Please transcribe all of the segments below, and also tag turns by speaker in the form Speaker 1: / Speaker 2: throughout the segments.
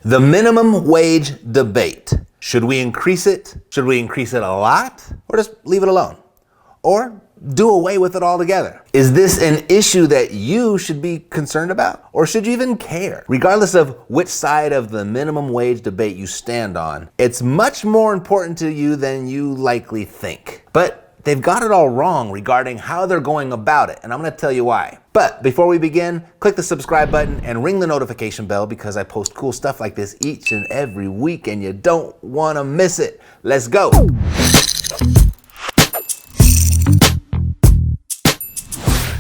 Speaker 1: The minimum wage debate. Should we increase it? Should we increase it a lot? Or just leave it alone? Or do away with it altogether? Is this an issue that you should be concerned about? Or should you even care? Regardless of which side of the minimum wage debate you stand on, it's much more important to you than you likely think. But they've got it all wrong regarding how they're going about it, and I'm gonna tell you why. But before we begin, click the subscribe button and ring the notification bell because I post cool stuff like this each and every week and you don't wanna miss it. Let's go.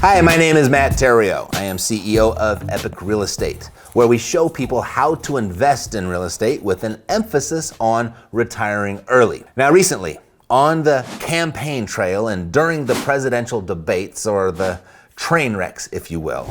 Speaker 1: Hi, my name is Matt Theriault. I am CEO of Epic Real Estate, where we show people how to invest in real estate with an emphasis on retiring early. Now, recently, on the campaign trail and during the presidential debates, or the train wrecks, if you will,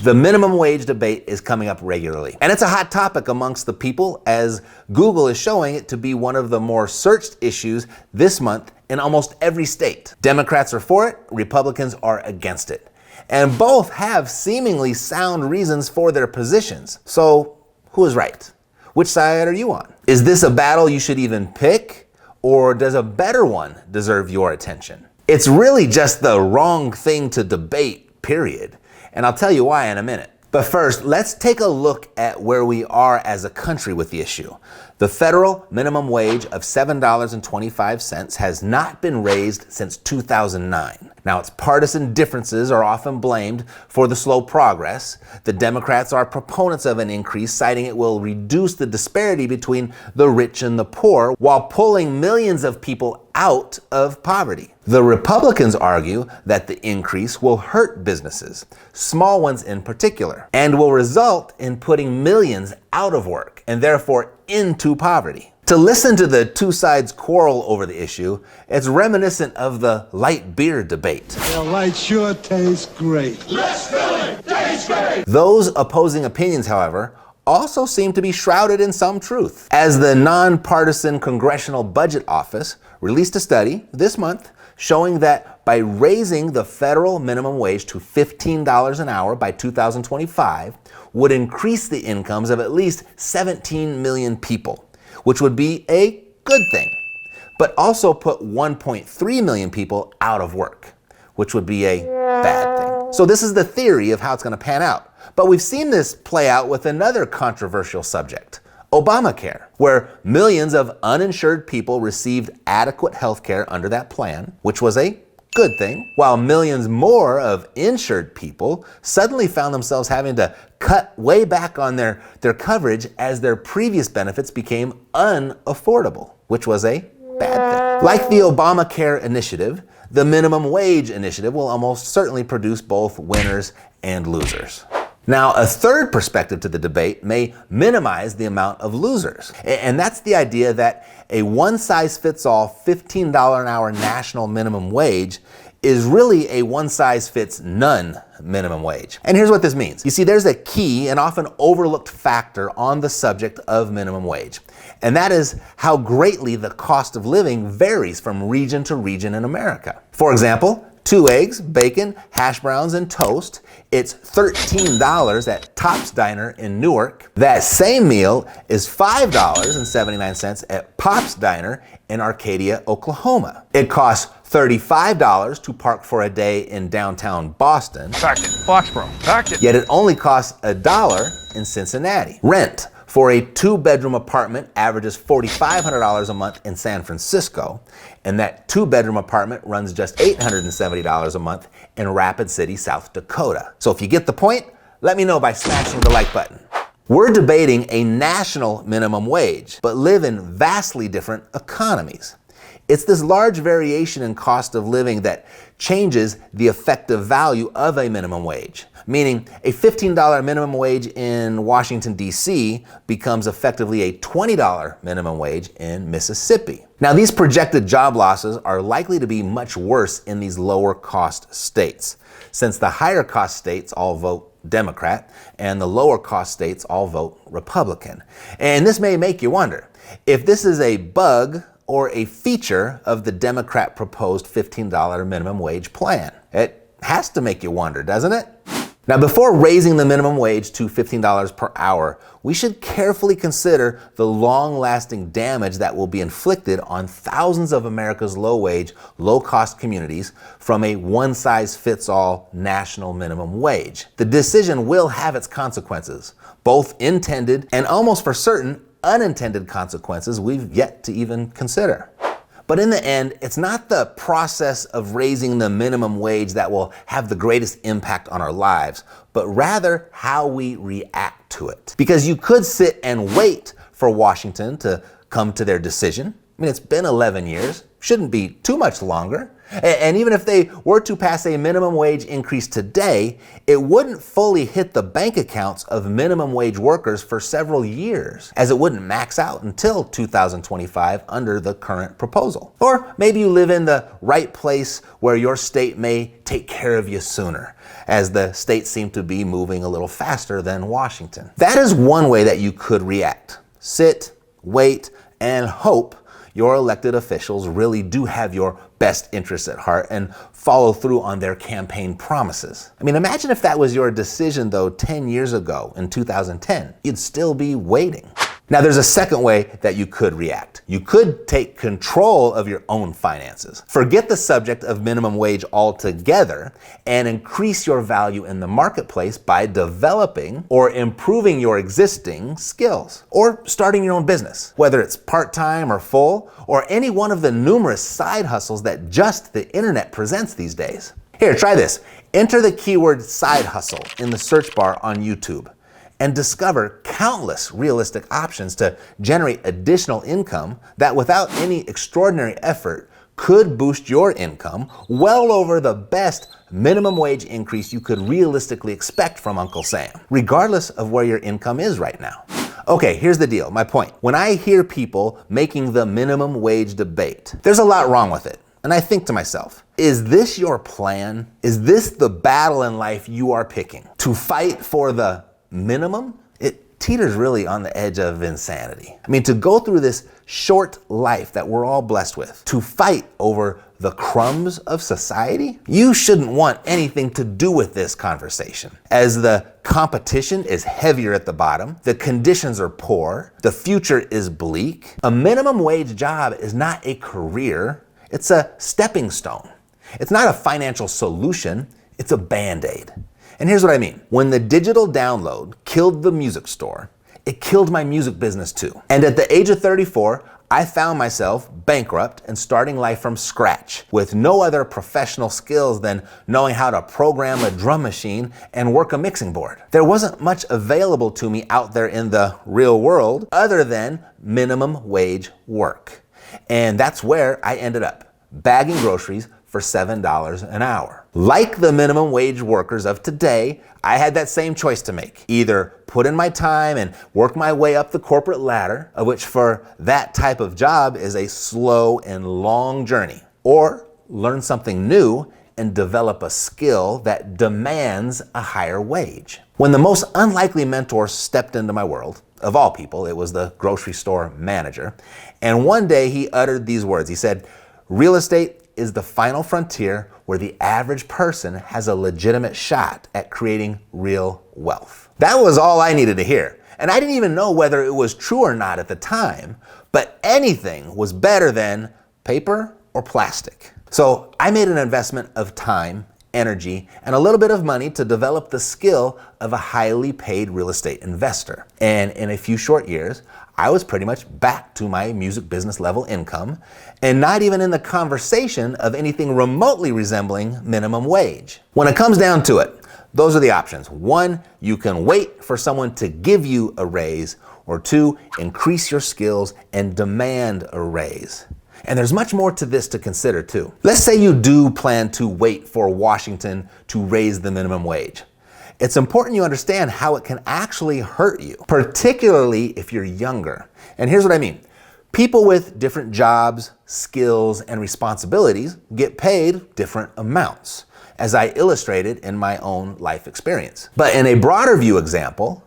Speaker 1: the minimum wage debate is coming up regularly. And it's a hot topic amongst the people, as Google is showing it to be one of the more searched issues this month in almost every state. Democrats are for it, Republicans are against it. And both have seemingly sound reasons for their positions. So, who is right? Which side are you on? Is this a battle you should even pick? Or does a better one deserve your attention? It's really just the wrong thing to debate, period. And I'll tell you why in a minute. But first, let's take a look at where we are as a country with the issue. The federal minimum wage of $7.25 has not been raised since 2009. Now, its partisan differences are often blamed for the slow progress. The Democrats are proponents of an increase, citing it will reduce the disparity between the rich and the poor, while pulling millions of people out of poverty. The Republicans argue that the increase will hurt businesses, small ones in particular, and will result in putting millions out of work and therefore into poverty. To listen to the two sides quarrel over the issue, it's reminiscent of the light beer debate.
Speaker 2: The light sure tastes great.
Speaker 3: Less filling tastes great.
Speaker 1: Those opposing opinions, however, also seem to be shrouded in some truth, as the nonpartisan Congressional Budget Office released a study this month showing that by raising the federal minimum wage to $15 an hour by 2025 would increase the incomes of at least 17 million people, which would be a good thing, but also put 1.3 million people out of work, which would be a bad thing. So this is the theory of how it's going to pan out. But we've seen this play out with another controversial subject, Obamacare, where millions of uninsured people received adequate health care under that plan, which was a good thing, while millions more of insured people suddenly found themselves having to cut way back on their coverage as their previous benefits became unaffordable, which was a bad thing. Like the Obamacare initiative, the minimum wage initiative will almost certainly produce both winners and losers. Now, a third perspective to the debate may minimize the amount of losers. And that's the idea that a one-size-fits-all $15 an hour national minimum wage is really a one-size-fits-none minimum wage. And here's what this means. You see, there's a key and often overlooked factor on the subject of minimum wage. And that is how greatly the cost of living varies from region to region in America. For example, 2 eggs, bacon, hash browns, and toast. It's $13 at Tops Diner in Newark. That same meal is $5.79 at Pop's Diner in Arcadia, Oklahoma. It costs $35 to park for a day in downtown Boston.
Speaker 3: Packed it. Foxborough. Packed it.
Speaker 1: Yet it only costs $1 in Cincinnati. Rent for a 2-bedroom apartment averages $4,500 a month in San Francisco, and that 2-bedroom apartment runs just $870 a month in Rapid City, South Dakota. So if you get the point, let me know by smashing the like button. We're debating a national minimum wage, but live in vastly different economies. It's this large variation in cost of living that changes the effective value of a minimum wage, meaning a $15 minimum wage in Washington, D.C. becomes effectively a $20 minimum wage in Mississippi. Now, these projected job losses are likely to be much worse in these lower cost states, since the higher cost states all vote Democrat and the lower cost states all vote Republican. And this may make you wonder if this is a bug or a feature of the Democrat proposed $15 minimum wage plan. It Has to make you wonder, doesn't it? Now, before raising the minimum wage to $15 per hour, we should carefully consider the long-lasting damage that will be inflicted on thousands of America's low-wage, low-cost communities from a one-size-fits-all national minimum wage. The decision will have its consequences, both intended and almost for certain unintended consequences we've yet to even consider. But in the end, it's not the process of raising the minimum wage that will have the greatest impact on our lives, but rather how we react to it. Because you could sit and wait for Washington to come to their decision. I mean, it's been 11 years, shouldn't be too much longer. And even if they were to pass a minimum wage increase today, it wouldn't fully hit the bank accounts of minimum wage workers for several years, as it wouldn't max out until 2025 under the current proposal. Or maybe you live in the right place where your state may take care of you sooner, as the states seem to be moving a little faster than Washington. That is one way that you could react. Sit, wait, and hope your elected officials really do have your best interests at heart and follow through on their campaign promises. I mean, imagine if that was your decision, though, 10 years ago in 2010. You'd still be waiting. Now, there's a second way that you could react. You could take control of your own finances. Forget the subject of minimum wage altogether and increase your value in the marketplace by developing or improving your existing skills or starting your own business, whether it's part-time or full, or any one of the numerous side hustles that just the internet presents these days. Here, try this. Enter the keyword side hustle in the search bar on YouTube and discover countless realistic options to generate additional income that, without any extraordinary effort, could boost your income well over the best minimum wage increase you could realistically expect from Uncle Sam, regardless of where your income is right now. Okay, here's the deal, my point. When I hear people making the minimum wage debate, there's a lot wrong with it. And I think to myself, is this your plan? Is this the battle in life you are picking? To fight for the minimum? It teeters really on the edge of insanity. I mean, to go through this short life that we're all blessed with, to fight over the crumbs of society? You shouldn't want anything to do with this conversation, as the competition is heavier at the bottom, the conditions are poor, the future is bleak. A minimum wage job is not a career, it's a stepping stone. It's not a financial solution, it's a Band-Aid. And here's what I mean. When the digital download killed the music store, it killed my music business too. And at the age of 34, I found myself bankrupt and starting life from scratch with no other professional skills than knowing how to program a drum machine and work a mixing board. There wasn't much available to me out there in the real world other than minimum wage work. And that's where I ended up, bagging groceries for $7 an hour. Like the minimum wage workers of today, I had that same choice to make. Either put in my time and work my way up the corporate ladder, of which for that type of job is a slow and long journey, or learn something new and develop a skill that demands a higher wage. When the most unlikely mentor stepped into my world, of all people, it was the grocery store manager, and one day he uttered these words. He said, "Real estate is the final frontier where the average person has a legitimate shot at creating real wealth." That was all I needed to hear. And I didn't even know whether it was true or not at the time, but anything was better than paper or plastic. So I made an investment of time, energy, and a little bit of money to develop the skill of a highly paid real estate investor. And in a few short years, I was pretty much back to my music business level income and not even in the conversation of anything remotely resembling minimum wage. When it comes down to it, those are the options. 1, you can wait for someone to give you a raise, or 2, increase your skills and demand a raise. And there's much more to this to consider too. Let's say you do plan to wait for Washington to raise the minimum wage. It's important you understand how it can actually hurt you, particularly if you're younger. And here's what I mean. People with different jobs, skills, and responsibilities get paid different amounts, as I illustrated in my own life experience. But in a broader view example,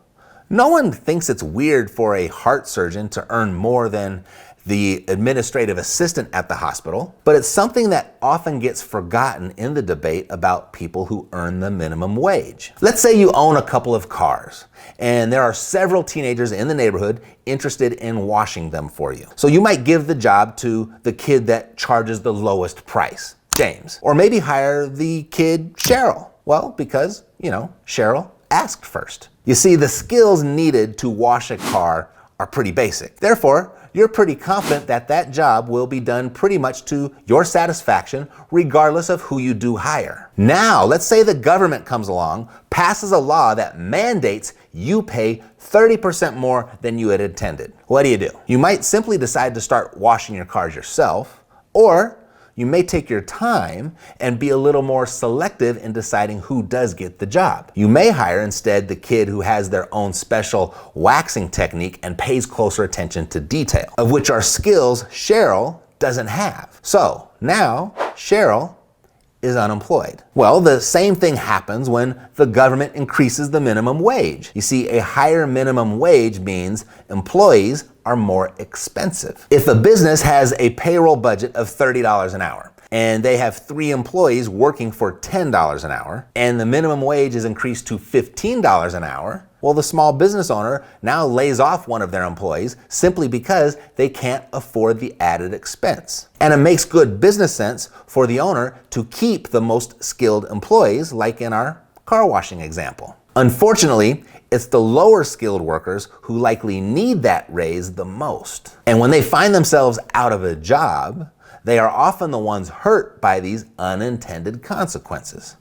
Speaker 1: no one thinks it's weird for a heart surgeon to earn more than the administrative assistant at the hospital, but it's something that often gets forgotten in the debate about people who earn the minimum wage. Let's say you own a couple of cars, and there are several teenagers in the neighborhood interested in washing them for you. So you might give the job to the kid that charges the lowest price, James, or maybe hire the kid Cheryl. Well, because, Cheryl asked first. You see, the skills needed to wash a car are pretty basic. Therefore, you're pretty confident that that job will be done pretty much to your satisfaction, regardless of who you do hire. Now, let's say the government comes along, passes a law that mandates you pay 30% more than you had intended. What do? You might simply decide to start washing your cars yourself, or you may take your time and be a little more selective in deciding who does get the job. You may hire instead the kid who has their own special waxing technique and pays closer attention to detail, of which are skills Cheryl doesn't have. So now Cheryl is unemployed. Well, the same thing happens when the government increases the minimum wage. You see, a higher minimum wage means employees are more expensive. If a business has a payroll budget of $30 an hour, and they have 3 employees working for $10 an hour, and the minimum wage is increased to $15 an hour, well, the small business owner now lays off one of their employees simply because they can't afford the added expense. And it makes good business sense for the owner to keep the most skilled employees, like in our car washing example. Unfortunately, it's the lower skilled workers who likely need that raise the most. And when they find themselves out of a job, they are often the ones hurt by these unintended consequences.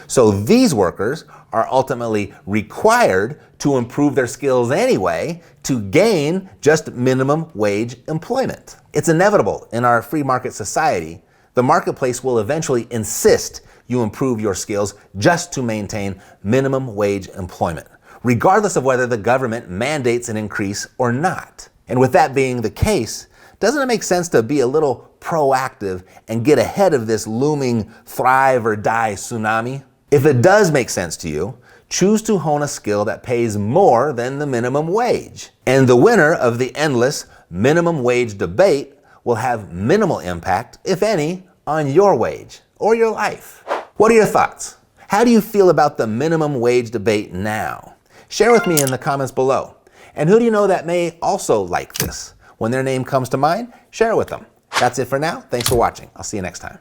Speaker 1: So these workers are ultimately required to improve their skills anyway to gain just minimum wage employment. It's inevitable in our free market society. The marketplace will eventually insist you improve your skills just to maintain minimum wage employment, regardless of whether the government mandates an increase or not. And with that being the case, doesn't it make sense to be a little proactive and get ahead of this looming thrive or die tsunami? If it does make sense to you, choose to hone a skill that pays more than the minimum wage. And the winner of the endless minimum wage debate will have minimal impact, if any, on your wage or your life. What are your thoughts? How do you feel about the minimum wage debate now? Share with me in the comments below. And who do you know that may also like this? When their name comes to mind, share it with them. That's it for now. Thanks for watching. I'll see you next time.